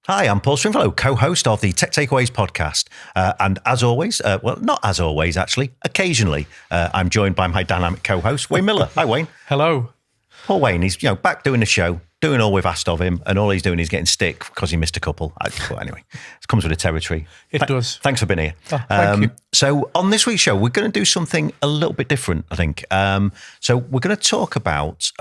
Hi, I'm Paul Stringfellow, co-host of the Tech Takeaways podcast. And as always, well, not as always, actually, occasionally, I'm joined by my dynamic co-host, Wayne Miller. Hi, Wayne. Hello. Poor Wayne, he's back doing the show, doing all we've asked of him, and all he's doing is getting stick because he missed a couple. But anyway, it comes with the territory. It does. Thanks for being here. Oh, thank you. So on this week's show, we're going to do something a little bit different, I think. So we're going to talk about,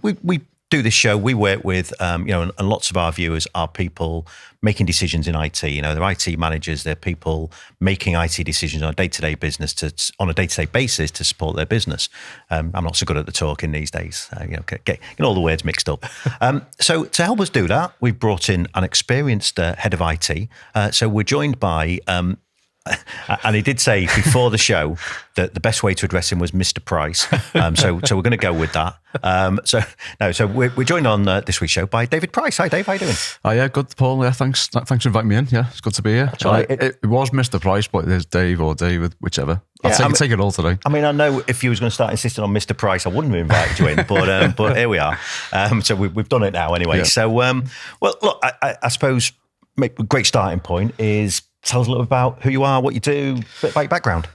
we do this show, we work with, and lots of our viewers are people making decisions in IT. They're IT managers, they're people making IT decisions on a day-to-day basis to support their business. I'm not so good at the talking these days, getting all the words mixed up. So to help us do that, we've brought in an experienced head of IT. So we're joined by... and he did say before the show that the best way to address him was Mr. Price. So we're going to go with that. So we're joined on this week's show by David Price. Hi, Dave. How you doing? Oh, yeah, good, Paul. Yeah, thanks for inviting me in. Yeah, it's good to be here. It was Mr. Price, but there's Dave or David, whichever. I'll take it all today. I mean, I know if you was going to start insisting on Mr. Price, I wouldn't have invited you in, but here we are. So we've done it now anyway. Yeah. So, well, look, I suppose a great starting point is tell us a little about who you are, what you do, a bit about your background.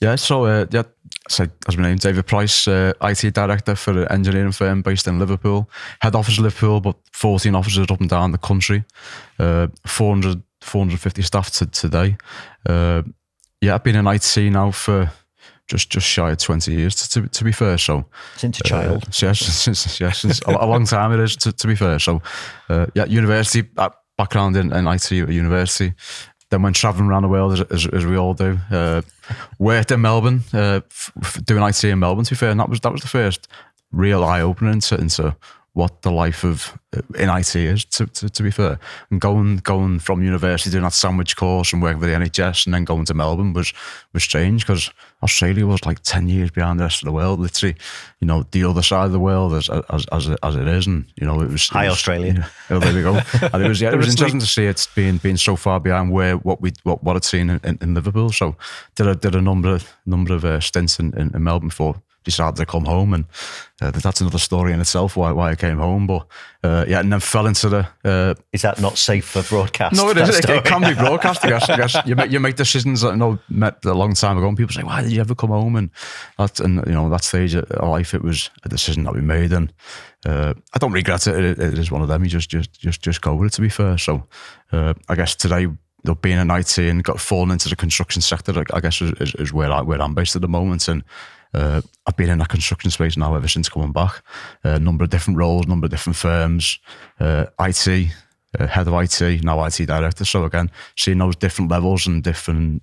Yeah, so as my name, David Price, IT director for an engineering firm based in Liverpool. Head office Liverpool, but 14 offices up and down the country. 450 staff today. I've been in IT now for just shy of 20 years, to be fair. So since a child. Since a long time it is, to be fair. So university, background in IT at university. Then went travelling around the world, as we all do. Worked in Melbourne, doing IT in Melbourne, to be fair. And that was the first real eye-opener into what the life in IT is, to be fair. And going from university, doing that sandwich course and working for the NHS, and then going to Melbourne was strange, because Australia was like 10 years behind the rest of the world, literally, the other side of the world as it is. And, it was... Hi, Australia. There we go. And it was interesting to see it being so far behind what I'd seen in Liverpool. So did a number of stints in Melbourne before decided to come home, and that's another story in itself why I came home. But and then fell into the. Is that not safe for broadcast? No, it is. It can be broadcast. I guess you make decisions that met a long time ago, and people say, "Why did you ever come home?" And that stage of life, it was a decision that we made, and I don't regret it. It is one of them. You just go with it, to be fair. So I guess today, being in IT and got fallen into the construction sector, I guess is where I'm based at the moment. And I've been in that construction space now ever since coming back. A number of different roles, number of different firms, IT, head of IT, now IT director. So again, seeing those different levels and different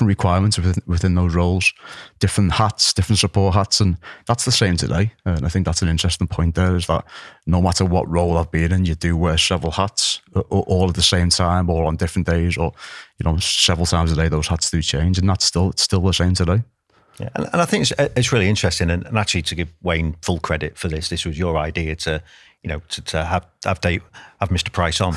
requirements within those roles, different hats, different support hats, and that's the same today. And I think that's an interesting point there, is that no matter what role I've been in, you do wear several hats all at the same time, or on different days, or several times a day. Those hats do change, and it's still the same today. Yeah, and I think it's really interesting, and actually, to give Wayne full credit for this was your idea to have Mr. Price on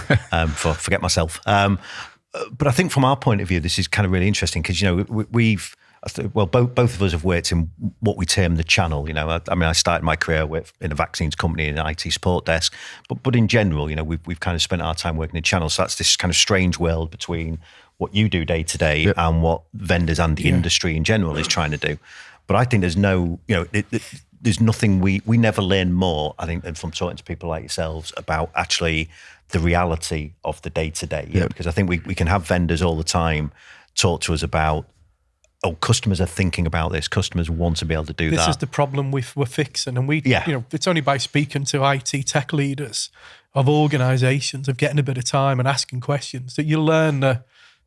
for Forget Myself. But I think from our point of view, this is kind of really interesting, because both of us have worked in what we term the channel. I started my career in a vaccines company in an IT support desk, but in general, we've kind of spent our time working in channels. So that's this kind of strange world between what you do day to day and what vendors and the industry in general is trying to do. But I think there's there's nothing we never learn more, I think, than from talking to people like yourselves about actually the reality of the day to day. Because I think we can have vendors all the time talk to us about, customers are thinking about this. Customers want to be able to do that. This is the problem we're fixing. And it's only by speaking to IT tech leaders of organisations, of getting a bit of time and asking questions, that you learn that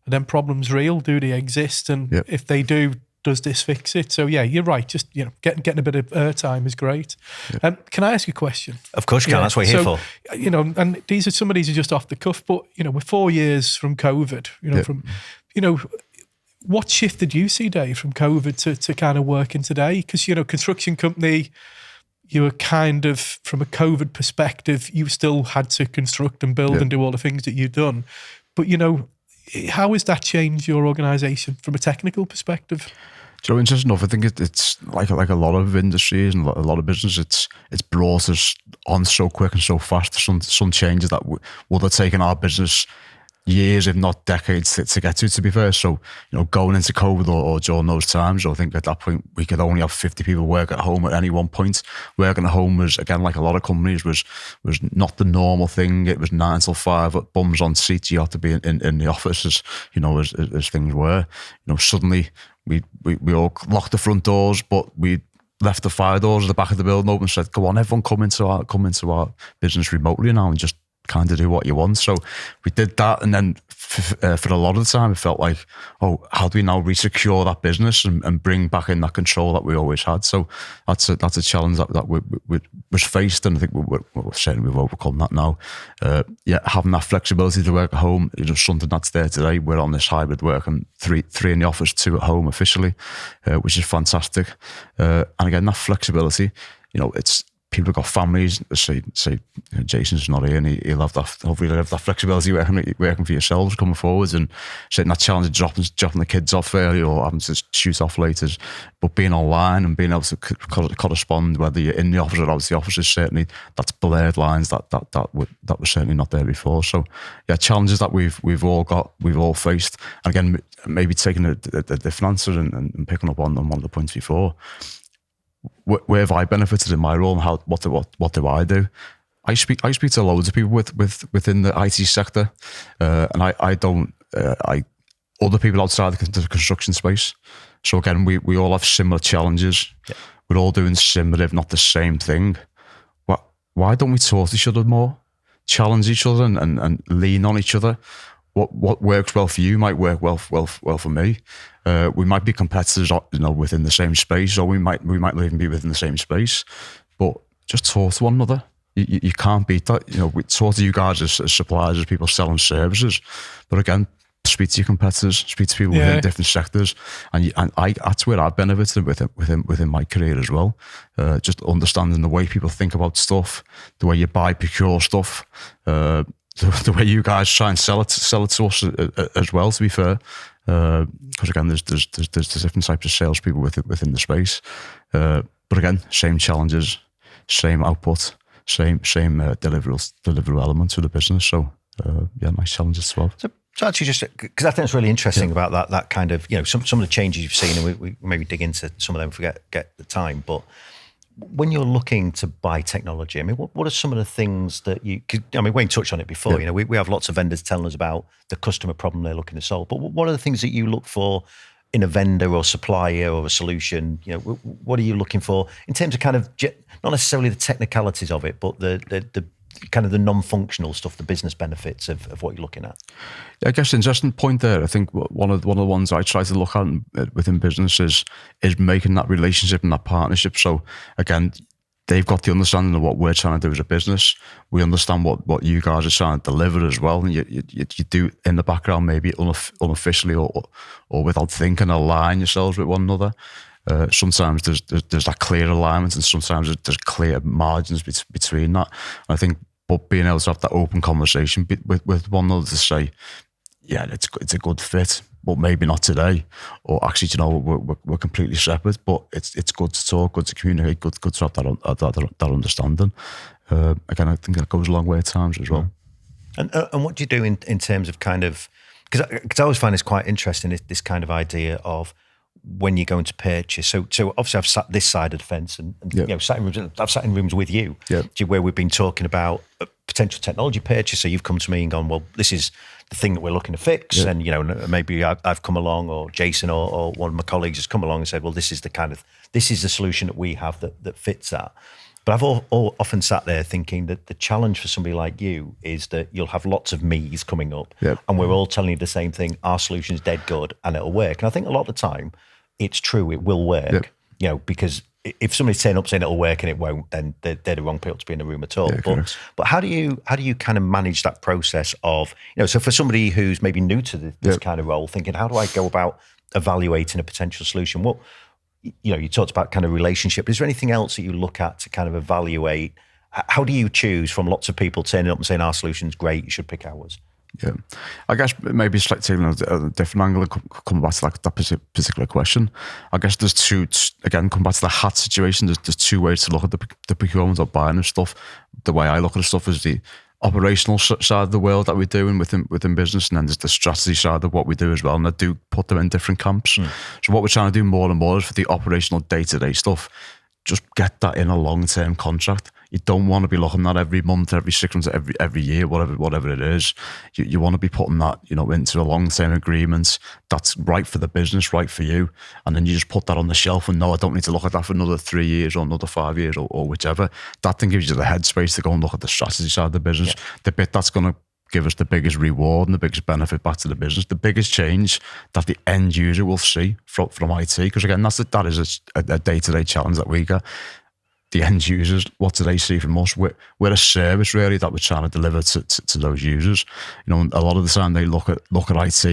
them problems real. Do they exist? And if they do, does this fix it? So you're right. Just getting a bit of airtime is great. Can I ask you a question? Of course you can. That's what you're here for. And some of these are just off the cuff. But we're 4 years from COVID. What shift did you see, Dave, from COVID to kind of working today? Because construction company, you were kind of, from a COVID perspective, you still had to construct and build and do all the things that you've done. But how has that changed your organisation from a technical perspective? So interesting enough, I think it's like a lot of industries and a lot of business. It's brought us on so quick and so fast. Some changes that would have taken our business years, if not decades, to get to be fair. So, going into COVID or during those times, I think at that point we could only have 50 people work at home at any one point. Working at home was, again, like a lot of companies, was not the normal thing. It was 9 till 5 at bums on seats. You had to be in the office as things were. Suddenly we all locked the front doors, but we left the fire doors at the back of the building open and said, "Go on, everyone, come into our business remotely now and just kind of do what you want." So we did that, and then for a lot of the time it felt like, oh, how do we now resecure that business and bring back in that control that we always had? So that's a challenge that we was faced, and I think we've overcome that now. Having that flexibility to work at home is something that's there today. We're on this hybrid work, and three in the office, 2 at home officially, which is fantastic. And again, that flexibility, it's, people have got families. Say Jason's not here, and he'll have that. Hopefully, he'll have that flexibility working for yourselves coming forwards, and setting that challenge of dropping the kids off early or having to shoot off later. But being online and being able to correspond, whether you're in the office or out of the office, is certainly, that's blurred lines that was certainly not there before. So yeah, challenges that we've all faced. And again, maybe taking a different answer and picking up on one of the points before. Where have I benefited in my role, and what do I do? I speak to loads of people within the IT sector, and other people outside the construction space. So again, we all have similar challenges. Yeah. We're all doing similar, if not the same thing. Why don't we talk to each other more, challenge each other, and lean on each other? What works well for you might work well for me. We might be competitors, within the same space, or we might even be within the same space. But just talk to one another. You can't beat that. We talk to you guys as suppliers, as people selling services. But again, speak to your competitors, speak to people within different sectors, and that's where I benefited within my career as well. Just understanding the way people think about stuff, the way you procure stuff. The way you guys try and sell it to us as well, to be fair, because again, there's different types of salespeople within the space, but again, same challenges, same output, same deliverable elements to the business. So nice challenges as well. So actually, just because I think it's really interesting about that kind of some of the changes you've seen, and we maybe dig into some of them if we get the time, but. When you're looking to buy technology, I mean, what are some of the things that Wayne touched on it before. Yeah. We have lots of vendors telling us about the customer problem they're looking to solve. But what are the things that you look for in a vendor or supplier or a solution? What are you looking for in terms of kind of not necessarily the technicalities of it, but the kind of the non-functional stuff, the business benefits of what you're looking at? Yeah, I guess an interesting point there. I think one of the ones I try to look at within businesses is making that relationship and that partnership. So again, they've got the understanding of what we're trying to do as a business. We understand what you guys are trying to deliver as well. And you do in the background, maybe unofficially or without thinking, align yourselves with one another. Sometimes there's that clear alignment, and sometimes there's clear margins between that. And I think, but being able to have that open conversation with one another to say, yeah, it's a good fit, but maybe not today, or actually, we're completely separate. But it's good to talk, good to communicate, good to have that understanding. Again, I think that goes a long way at times as well. And what do you do in terms of kind of, because I always find this quite interesting, this kind of idea of when you're going to purchase. So obviously I've sat this side of the fence and I've sat in rooms with you where we've been talking about a potential technology purchase. So you've come to me and gone, well, this is the thing that we're looking to fix. And, maybe I've come along, or Jason or one of my colleagues has come along and said, well, this is the solution that we have that fits that. But I've often sat there thinking that the challenge for somebody like you is that you'll have lots of me's coming up, and we're all telling you the same thing. Our solution's dead good and it'll work. And I think a lot of the time it's true, it will work, because if somebody's saying it'll work and it won't, then they're the wrong people to be in the room at all. But how do you kind of manage that process of, so for somebody who's maybe new to this kind of role, thinking, how do I go about evaluating a potential solution? What, you talked about kind of relationship. Is there anything else that you look at to kind of evaluate? How do you choose from lots of people turning up and saying our solution's great, you should pick ours? Yeah, I guess maybe slightly taking a different angle and coming back to that particular question. I guess there's come back to the hat situation. There's two ways to look at the procurement or buying of stuff. The way I look at the stuff is the operational side of the world that we're doing within business, and then there's the strategy side of what we do as well. And I do put them in different camps. So what we're trying to do more and more is for the operational day-to-day stuff, just get that in a long-term contract. You don't want to be looking at every month, every 6 months, every year, whatever it is. You want to be putting that, into a long-term agreement that's right for the business, right for you, and then you just put that on the shelf. And no, I don't need to look at that for another 3 years or another 5 years or whichever. That then gives you the headspace to go and look at the strategy side of the business. Yeah. The bit that's going to give us the biggest reward and the biggest benefit back to the business, the biggest change that the end user will see from IT. Because again, that is a day-to-day challenge that we get. The end users, what do they see from us? We're a service really that we're trying to deliver to those users. A lot of the time they look at IT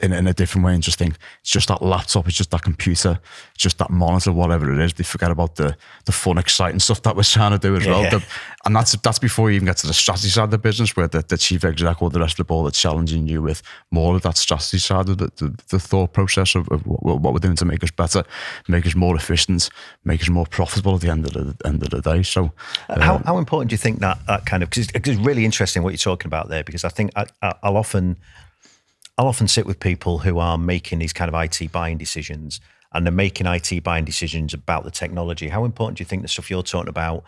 in a different way and just think it's just that laptop, it's just that computer, it's just that monitor, whatever it is. They forget about the fun, exciting stuff that we're trying to do as well. And that's before you even get to the strategy side of the business, where the chief exec or the rest of the board are challenging you with more of that strategy side of the thought process of what we're doing to make us better, make us more efficient, make us more profitable at the end of the day. So how important do you think that kind of, because it's really interesting what you're talking about there, because I think I'll often sit with people who are making these kind of IT buying decisions, and they're making IT buying decisions about the technology. How important do you think the stuff you're talking about,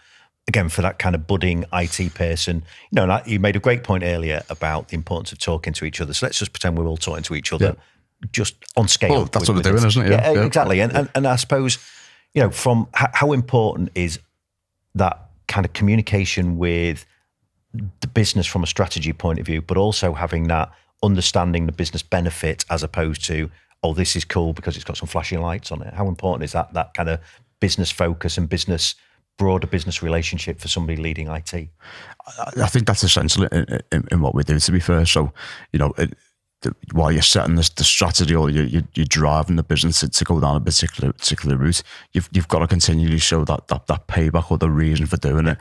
again, for that kind of budding IT person? And you made a great point earlier about the importance of talking to each other. So let's just pretend we're all talking to each other, just on scale. Well, that's what we're doing, isn't it? Yeah, exactly. And I suppose, from how important is that kind of communication with the business from a strategy point of view, but also having that understanding the business benefit as opposed to, oh, this is cool because it's got some flashing lights on it. How important is that kind of business focus and broader business relationship for somebody leading IT? I think that's essential in what we do, to be fair. So, while you're setting the strategy or you're driving the business to go down a particular route, you've got to continually show that payback or the reason for doing it.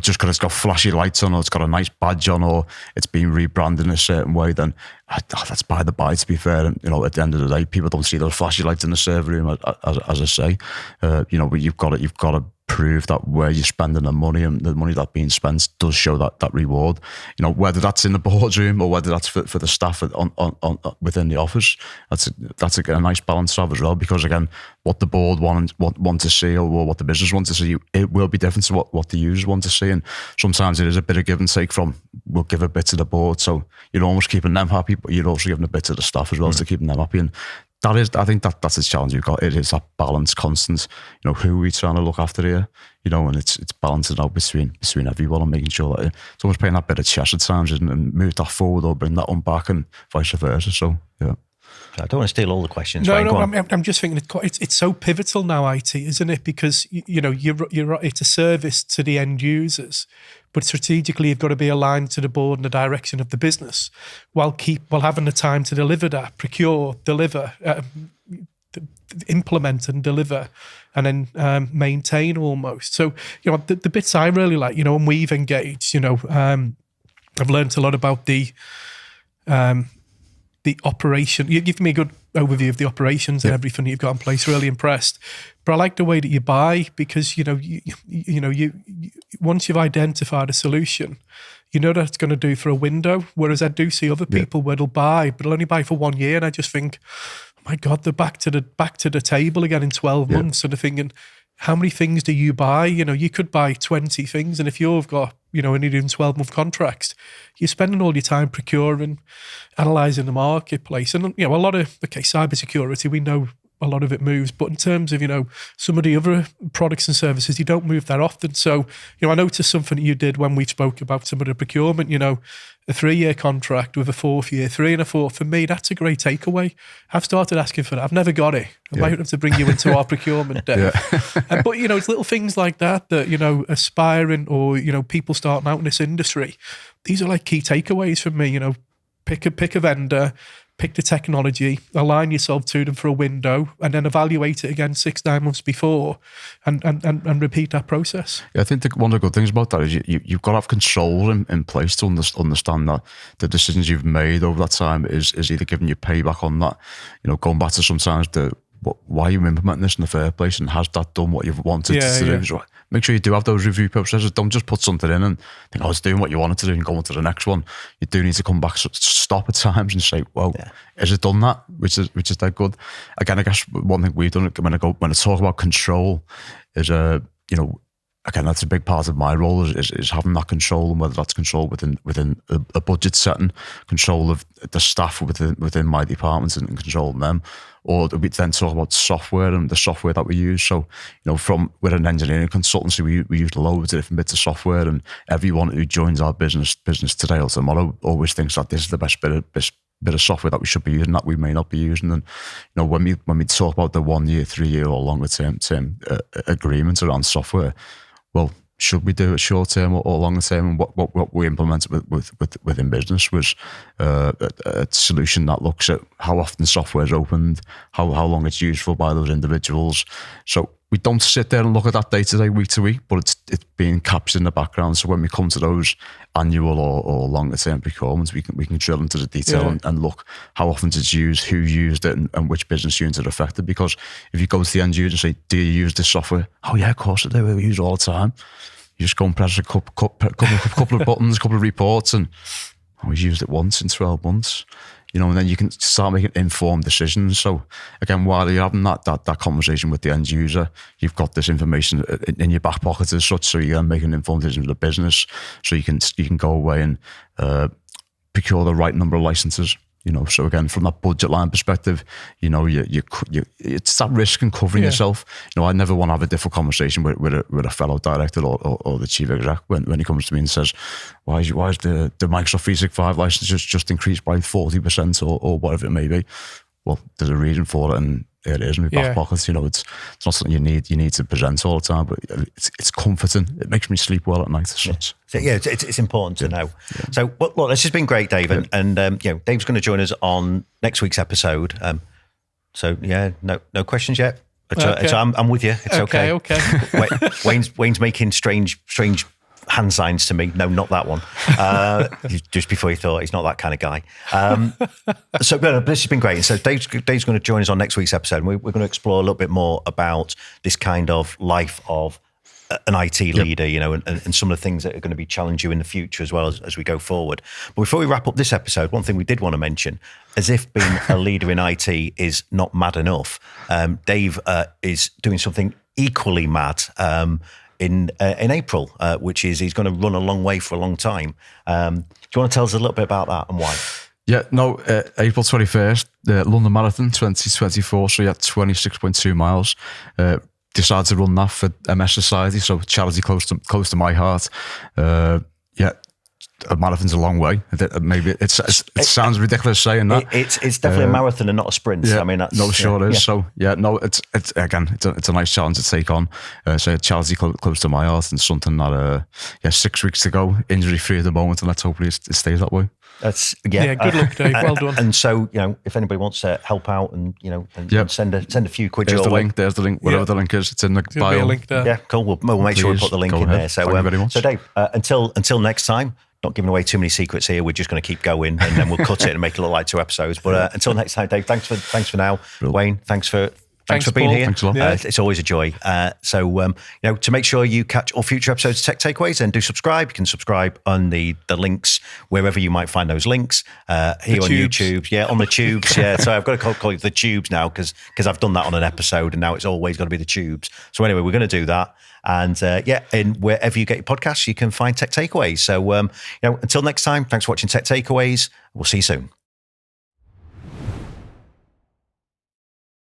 Just because it's got flashy lights on, or it's got a nice badge on, or it's been rebranded in a certain way, then that's by the by, to be fair. And at the end of the day, people don't see those flashy lights in the server room, as I say. But you've got to prove that where you're spending the money and the money that's being spent does show that reward. Whether that's in the boardroom or whether that's for the staff on within the office, that's a nice balance to have as well. Because again, what the board want to see or what the business wants to see, it will be different to what the users want to see. And sometimes it is a bit of give and take from, we'll give a bit to the board, so you're almost keeping them happy, but you're also giving a bit to the staff as well, to keeping them happy. And I think that's a challenge you've got. It is that balance, constant. Who are we trying to look after here? And it's balancing out between everyone and making sure that it's almost playing that bit of chess at times, and move that forward or bring that one back, and vice versa. So yeah. I don't want to steal all the questions. No, I'm just thinking it's so pivotal now, IT, isn't it? Because it's a service to the end users, but strategically you've got to be aligned to the board and the direction of the business, while having the time to deliver that, procure, deliver, implement and deliver, and then maintain almost. So the bits I really like, when we've engaged, I've learned a lot about the operation. You give me a good overview of the operations and everything you've got in place. Really impressed. But I like the way that you buy, because you once you've identified a solution, that it's going to do for a window. Whereas I do see other people where they'll buy, but they'll only buy for 1 year, and I just think, oh my God, they're back to the table again in 12 months. And they're thinking, how many things do you buy? You could buy 20 things, and if you've got, only doing 12-month contracts, you're spending all your time procuring, analysing the marketplace. And, a lot of, cybersecurity, we know a lot of it moves, but in terms of, some of the other products and services, you don't move that often. So, I noticed something that you did when we spoke about some of the procurement, a 3-year contract with a 4th year, 3 and a 4th. For me, that's a great takeaway. I've started asking for that. I've never got it. I might have to bring you into our procurement day. But, it's little things like that, aspiring or, people starting out in this industry, these are like key takeaways for me. Pick a vendor, pick the technology, align yourself to them for a window, and then evaluate it again 6-9 months before, and repeat that process. Yeah, I think one of the good things about that is you've got to have control in place to understand that the decisions you've made over that time is either giving you payback on that, going back to sometimes why are you implementing this in the first place, and has that done what you've wanted to do? So make sure you do have those review processes. Don't just put something in and think, it's doing what you wanted to do and go on to the next one. You do need to come back, stop at times and say, well, has it done that? Which is that good? Again, I guess one thing we've done when I talk about control is, again, that's a big part of my role is having that control, and whether that's control within a budget setting, control of the staff within my departments and controlling them, or we then talk about software and the software that we use. So, we're an engineering consultancy, we use loads of different bits of software, and everyone who joins our business today or tomorrow always thinks that this is the best bit of software that we should be using that we may not be using. And when we talk about the 1 year, 3 year, or longer term agreements around software, well, should we do it short term or longer term? And what we implemented within business was a solution that looks at how often software is opened, how long it's used for by those individuals. So we don't sit there and look at that day-to-day, week-to-week, but it's being captured in the background. So when we come to those annual or longer-term procurements, we can drill into the detail and look how often it's used, who used it, and which business units are affected. Because if you go to the end user and say, do you use this software? Oh yeah, of course I do. We use it all the time. You just go and press a couple of buttons, a couple of reports, and we've used it once in 12 months. And then you can start making informed decisions. So again, while you're having that conversation with the end user, you've got this information in your back pocket as such, so you're making an informed decision for the business, so you can go away and procure the right number of licenses. So again, from that budget line perspective, it's that risk and covering yourself. I never want to have a difficult conversation with a fellow director or the chief exec when he comes to me and says, why is the Microsoft 365 licenses just increased by 40% or whatever it may be? Well, there's a reason for it, and there it is in my back pocket. It's not something you need to present all the time, but it's comforting. It makes me sleep well at night. So it's important to know. Yeah. So, look, this has been great, Dave, and Dave's going to join us on next week's episode. No questions yet. Okay. I'm with you. It's okay. Okay. Wayne's making strange hand signs to me. No, not that one. Just before you thought, he's not that kind of guy. But this has been great. And so Dave's going to join us on next week's episode. And we're going to explore a little bit more about this kind of life of an IT leader, and some of the things that are going to be challenging you in the future as well as we go forward. But before we wrap up this episode, one thing we did want to mention, as if being a leader in IT is not mad enough, Dave is doing something equally mad in April, which is he's going to run a long way for a long time. Do you want to tell us a little bit about that and why? Yeah, no, April 21st, the London Marathon 2024, so 26.2 miles. Decided to run that for MS Society, so charity close to my heart. A marathon's a long way. Maybe it sounds ridiculous saying that. It's definitely a marathon and not a sprint. Yeah, I mean, that's, no, sure it is. So it's a nice challenge to take on. So charity close to my heart, and something that 6 weeks to go, injury free at the moment, and let's hopefully it stays that way. That's good luck, Dave. Well done. And so if anybody wants to help out and send a few quid there's your way. There's the link. Whatever the link is, it's in the bio. Be a link there. Yeah, cool. We'll make sure we put the link in there. So thank you very much. So Dave, until next time. Not giving away too many secrets here. We're just going to keep going, and then we'll cut it and make it look like 2 episodes. But until next time, Dave. Thanks for now. Brilliant. Wayne, thanks for being Paul. here. Thanks a lot. It's always a joy. To make sure you catch all future episodes of Tech Takeaways, then do subscribe. You can subscribe on the links wherever you might find those links here on YouTube. Yeah, on the tubes. Yeah, so I've got to call it the tubes now because I've done that on an episode, and now it's always got to be the tubes. So anyway, we're going to do that. And and wherever you get your podcasts, you can find Tech Takeaways. So until next time, thanks for watching Tech Takeaways. We'll see you soon.